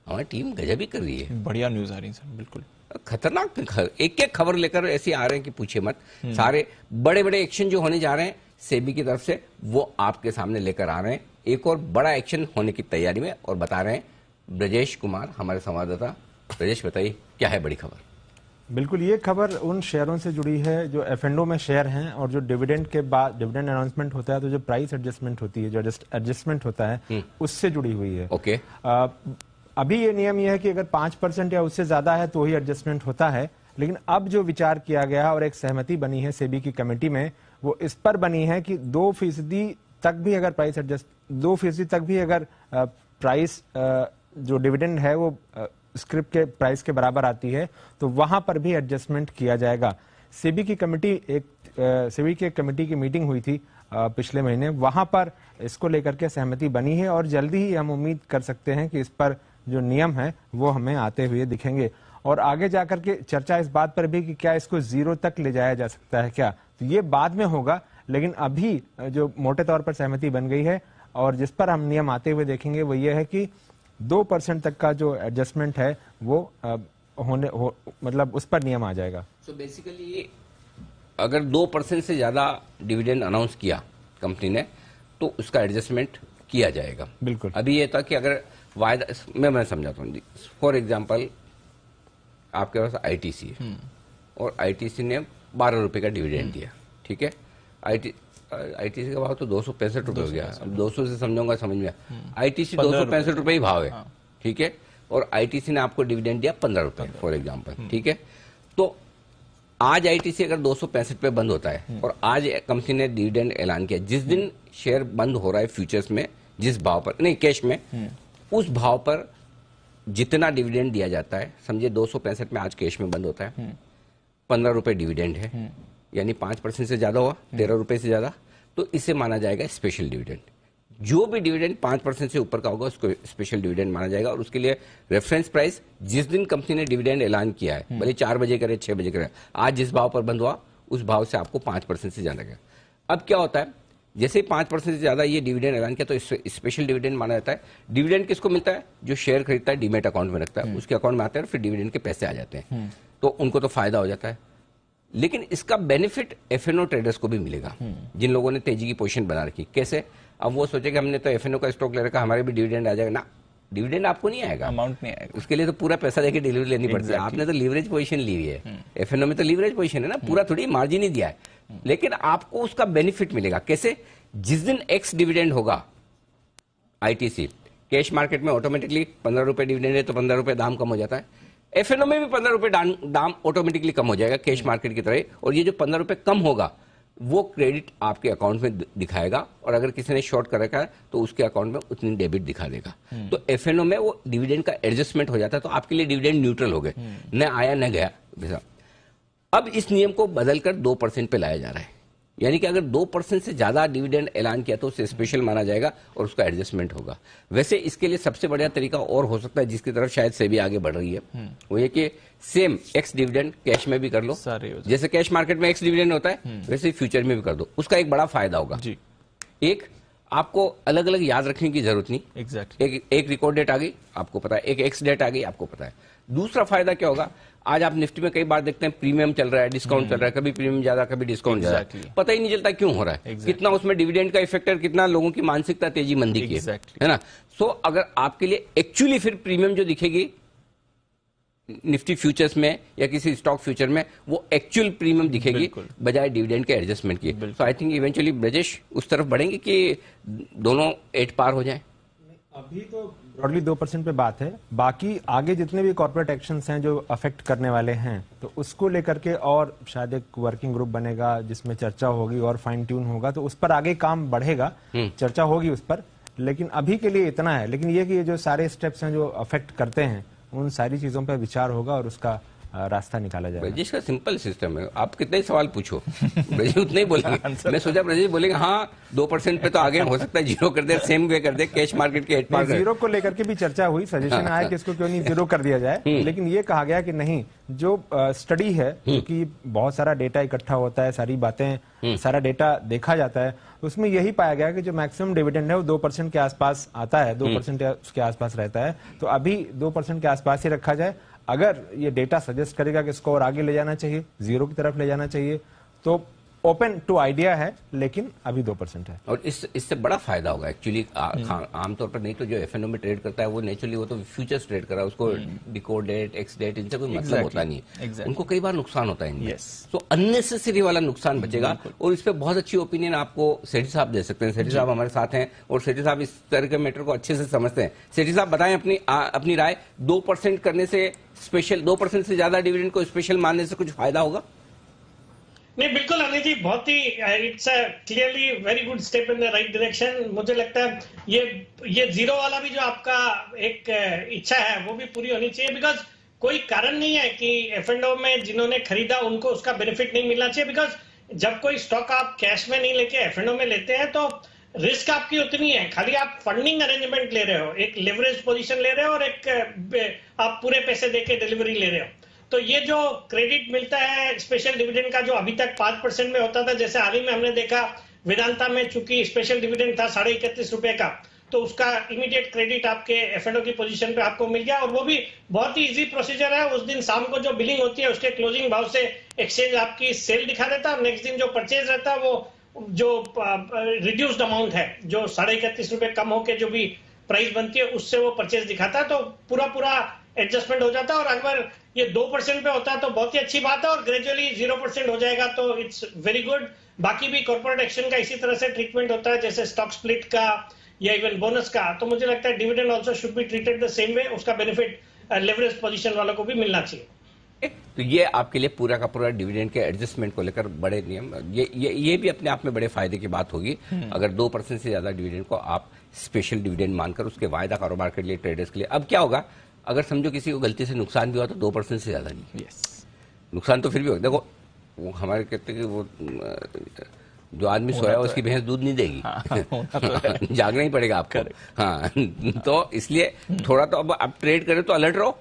हमारी टीम गजब ही कर रही है। बढ़िया न्यूज आ रही है सर, बिल्कुल खतरनाक एक एक खबर लेकर ऐसे आ रहे हैं कि पूछिए मत। सारे बड़े बड़े एक्शन जो होने जा रहे हैं सेबी की तरफ से वो आपके सामने लेकर आ रहे हैं। एक और बड़ा एक्शन होने की तैयारी में और बता रहे हैं ब्रजेश कुमार हमारे संवाददाता। ब्रजेश बताइए क्या है बड़ी खबर। बिल्कुल, ये खबर उन शेयरों से जुड़ी है जो एफ&ओ में शेयर हैं और जो डिविडेंड के बाद डिविडेंड अनाउंसमेंट होता है तो जो प्राइस एडजस्टमेंट होती है, जो एडजस्टमेंट होता है उससे जुड़ी हुई है। ओके। अभी ये नियम ये है कि अगर 5% या उससे ज्यादा है तो ही एडजस्टमेंट होता है, लेकिन अब जो विचार किया गया और एक सहमति बनी है सेबी की कमेटी में वो इस पर बनी है कि 2% तक भी अगर प्राइस एडजस्ट 2% तक भी अगर प्राइस जो डिविडेंड है वो स्क्रिप के प्राइस के बराबर आती है तो वहां पर भी एडजस्टमेंट किया जाएगा। सेबी की कमेटी की मीटिंग हुई थी पिछले महीने, वहां पर इसको लेकर के सहमति बनी है और जल्दी ही हम उम्मीद कर सकते हैं कि इस पर जो नियम है वो हमें आते हुए दिखेंगे। और आगे जाकर के चर्चा इस बात पर भी कि क्या इसको 0 तक ले जाया जा सकता है क्या, तो ये बाद में होगा, लेकिन अभी जो मोटे तौर पर सहमति बन गई है और जिस पर हम नियम आते हुए देखेंगे वो ये है कि 2% तक का जो एडजस्टमेंट है वो मतलब उस पर नियम आ जाएगा। सो बेसिकली अगर 2% से ज्यादा डिविडेंड अनाउंस किया कंपनी ने तो उसका एडजस्टमेंट किया जाएगा। बिल्कुल। अभी ये था कि अगर वायदा मैं समझाता हूँ। फॉर एग्जांपल आपके पास आईटीसी है और आईटीसी ने 12 रुपए का डिविडेंड दिया, ठीक है। आईटीसी का भाव तो 265 रुपए हो गया। 200 से समझाऊंगा समझ में। आईटीसी 265 रुपए ही भाव है, ठीक है। और आईटीसी ने आपको डिविडेंड दिया 15 रुपए फॉर एग्जांपल, ठीक है। तो आज आईटीसी अगर 265 पे बंद होता है और आज कंपनी ने डिविडेंड ऐलान किया, जिस दिन शेयर बंद हो रहा है फ्यूचर्स में जिस भाव पर नहीं कैश में उस भाव पर जितना डिविडेंड दिया जाता है, समझिए 265 में आज कैश में बंद होता है, 15 रुपए डिविडेंड है, यानी 5% से ज्यादा हुआ, 13 रुपए से ज्यादा, तो इसे माना जाएगा स्पेशल डिविडेंड। जो भी डिविडेंड 5% से ऊपर का होगा उसको स्पेशल डिविडेंड माना जाएगा। और उसके लिए रेफरेंस प्राइस जिस दिन कंपनी ने डिविडेंड ऐलान किया है, भले 4 बजे करे 6 बजे करे, आज जिस भाव पर बंद हुआ उस भाव से आपको 5% से ज्यादा गया। अब क्या होता है, जैसे ही 5% से ज्यादा ये डिविडेंड ऐलान किया तो स्पेशल डिविडेंड माना जाता है। डिविडेंड किसको मिलता है? जो शेयर खरीदता है डीमेट अकाउंट में रखता है, उसके अकाउंट में आते हैं, फिर डिविडेंड के पैसे आ जाते हैं, तो उनको तो फायदा हो जाता है। लेकिन इसका बेनिफिट एफ&ओ ट्रेडर्स को भी मिलेगा जिन लोगों ने तेजी की पोजीशन बना रखी। कैसे? अब वो सोचे कि हमने तो एफ&ओ का स्टॉक ले रखा, हमारे भी डिविडेंड आ जाएगा ना। डिविडेंड आपको नहीं आएगा, अमाउंट नहीं आएगा, उसके लिए तो पूरा पैसा देके डिलीवरी लेनी पड़ती है। आपने तो लीवरेज पोजीशन ली हुई है, एफ&ओ में तो लीवरेज पोजीशन है ना, पूरा थोड़ी मार्जिन ही दिया है, लेकिन आपको उसका बेनिफिट मिलेगा। कैसे? जिस दिन एक्स डिविडेंड होगा आईटीसी कैश मार्केट में ऑटोमेटिकली 15 रुपए डिविडेंड है तो 15 रुपए दाम कम हो जाता है। एफ&ओ में भी 15 रुपए दाम ऑटोमेटिकली कम हो जाएगा कैश मार्केट की तरह, और ये जो 15 रुपए कम होगा वो क्रेडिट आपके अकाउंट में दिखाएगा, और अगर किसी ने शॉर्ट कर रखा है तो उसके अकाउंट में उतनी डेबिट दिखा देगा। तो एफ&ओ में वो डिविडेंड का एडजस्टमेंट हो जाता है, तो आपके लिए डिविडेंड न्यूट्रल हो गए, न आया न गया। अब इस नियम को बदलकर 2% पे लाया जा रहा है, यानी कि अगर 2% से ज्यादा डिविडेंड ऐलान किया तो उसे स्पेशल माना जाएगा और उसका एडजस्टमेंट होगा। वैसे इसके लिए सबसे बढ़िया तरीका और हो सकता है जिसकी तरफ शायद सेबी आगे बढ़ रही है, वो ये कि सेम एक्स डिविडेंड कैश में भी कर लो, जैसे कैश मार्केट में एक्स डिविडेंड होता है वैसे ही फ्यूचर में भी कर दो। उसका एक बड़ा फायदा होगा जी। एक, आपको अलग अलग याद रखने की जरूरत नहीं, एग्जैक्टली एक रिकॉर्ड डेट आ गई आपको पता है, एक एक्स डेट आ गई आपको पता है। दूसरा फायदा क्या होगा, आज आप निफ्टी में कई बार देखते हैं प्रीमियम चल रहा है, डिस्काउंट चल रहा है, कभी प्रीमियम ज्यादा कभी डिस्काउंट ज्यादा, पता ही नहीं चलता क्यों हो रहा है, कितना उसमें डिविडेंड का इफेक्ट है, कितना लोगों की मानसिकता तेजी मंदी की है ना। सो अगर आपके लिए एक्चुअली फिर प्रीमियम जो दिखेगी निफ्टी फ्यूचर्स में या किसी स्टॉक फ्यूचर में, वो एक्चुअल प्रीमियम दिखेगी बजाय डिविडेंड के एडजस्टमेंट की। तो आई थिंक इवेंचुअली ब्रजेश उस तरफ बढ़ेंगे कि दोनों 8 पार हो जाए। अभी तो ब्रॉडली 2% पे बात है, बाकी आगे जितने भी कॉर्पोरेट एक्शंस हैं जो अफेक्ट करने वाले हैं तो उसको लेकर के और शायद एक वर्किंग ग्रुप बनेगा जिसमें चर्चा होगी और फाइन ट्यून होगा, तो उस पर आगे काम बढ़ेगा, चर्चा होगी उस पर। लेकिन अभी के लिए इतना है। लेकिन ये कि ये जो सारे स्टेप्स हैं जो अफेक्ट करते हैं उन सारी चीजों पर विचार होगा और उसका रास्ता निकाला जाएगा। ब्रजेश का सिंपल सिस्टम है, आप कितने सवाल पूछो ब्रजेश उतने ही बोलेंगे। मैं सोचा ब्रजेश बोलेंगे हाँ 2% पे तो आगे हो सकता है जीरो कर दे, सेम वे कर दे कैश मार्केट के हेड जीरो को लेकर के भी चर्चा हुई, सजेशन आया कि इसको क्यों नहीं जीरो कर दिया जाए, लेकिन ये कहा गया कि नहीं, जो स्टडी है क्योंकि बहुत सारा डेटा इकट्ठा होता है, सारी बातें सारा डेटा देखा जाता है, उसमें यही पाया गया कि जो मैक्सिमम डिविडेंड है वो 2% के आसपास आता है, 2% उसके आसपास रहता है। तो अभी 2% के आसपास ही रखा जाए। अगर ये डेटा सजेस्ट करेगा कि इसको और आगे ले जाना चाहिए, जीरो की तरफ ले जाना चाहिए, तो ओपन टू आइडिया है, लेकिन अभी 2% है। और इससे बड़ा फायदा होगा एक्चुअली। आमतौर पर नहीं तो जो एफएनओ में ट्रेड करता है वो नेचुरली वो तो फ्यूचर्स ट्रेड कर रहा है, उसको डिकोड डेट, एक्स डेट, इनसे कोई मतलब होता नहीं है। उनको कई बार नुकसान होता है इनमें, तो अननेसेसरी वाला नुकसान बचेगा। और इस पर बहुत अच्छी ओपिनियन आपको सेठी साहब दे सकते हैं। सेठी साहब हमारे साथ हैं और सेठी साहब इस तरह के मैटर को अच्छे से समझते हैं। सेठी साहब बताएं अपनी राय, 2% करने से स्पेशल, 2% से ज्यादा डिविडेंड को स्पेशल मानने से कुछ फायदा होगा? नहीं, बिल्कुल अनिल जी, बहुत ही it's a clearly very good step in the right direction. मुझे लगता है ये जीरो वाला भी जो आपका एक इच्छा है वो भी पूरी होनी चाहिए, बिकॉज कोई कारण नहीं है कि एफ&ओ में जिन्होंने खरीदा उनको उसका बेनिफिट नहीं मिलना चाहिए। बिकॉज जब कोई स्टॉक आप कैश में नहीं लेके एफ&ओ में लेते हैं तो रिस्क आपकी उतनी है, खाली आप फंडिंग अरेंजमेंट ले रहे हो, एक लेवरेज पोजीशन ले रहे हो और एक आप पूरे पैसे देके डिलीवरी ले रहे हो। तो ये जो क्रेडिट मिलता है स्पेशल डिविडेंड का, जो अभी तक 5% में होता था, जैसे हाल ही में हमने देखा वेदांता में चूंकि स्पेशल डिविडेंड था 31.5 रुपए का, तो उसका इमीडिएट क्रेडिट आपके एफ&ओ की पोजीशन पे आपको मिल गया। और वो भी बहुत ही इजी प्रोसीजर है। उस दिन शाम को जो बिलिंग होती है उसके क्लोजिंग भाव से एक्सचेंज आपकी सेल दिखा देता है और नेक्स्ट दिन जो परचेज रहता है वो जो रिड्यूस्ड अमाउंट है, जो 31.5 रुपए कम होके जो भी प्राइस बनती है उससे वो परचेज दिखाता है, तो पूरा एडजस्टमेंट हो जाता है। और अगर ये 2% पे होता है तो बहुत ही अच्छी बात है, और ग्रेजुअली 0% हो जाएगा तो इट्स वेरी गुड। बाकी भी कॉर्पोरेट एक्शन का इसी तरह से ट्रीटमेंट होता है, जैसे स्टॉक स्प्लिट का या इवन बोनस का। तो मुझे लगता है dividend also should be treated the same way, उसका बेनिफिट लेवरेज पोजीशन वालों को भी मिलना चाहिए। तो ये आपके लिए पूरा का पूरा डिविडेंड के एडजस्टमेंट को लेकर बड़े नियम, ये भी अपने आप में बड़े फायदे की बात होगी। अगर 2% से ज्यादा डिविडेंड को आप स्पेशल डिविडेंड मानकर उसके वायदा कारोबार के लिए, ट्रेडर्स के लिए। अब क्या होगा अगर समझो किसी को गलती से नुकसान भी हुआ तो 2% से ज्यादा नहीं। नुकसान तो फिर भी होगा। देखो वो हमारे कहते हैं कि वो जो आदमी सोया उसकी भैंस दूध नहीं देगी। जागना ही पड़ेगा आपको। हाँ, तो इसलिए थोड़ा तो अब आप ट्रेड करें तो अलर्ट रहो,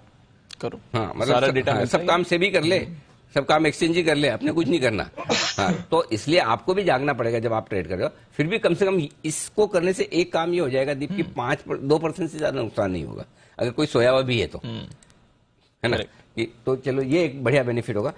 करो। हाँ, मतलब सब काम से भी कर ले, सब काम एक्सचेंज ही कर ले, अपने कुछ नहीं करना। हाँ, तो इसलिए आपको भी जागना पड़ेगा जब आप ट्रेड कर रहे हो। फिर भी कम से कम इसको करने से एक काम ये हो जाएगा दीप की 2% से ज्यादा नुकसान नहीं होगा अगर कोई सोया हुआ भी है तो, है ना। तो चलो ये एक बढ़िया बेनिफिट होगा।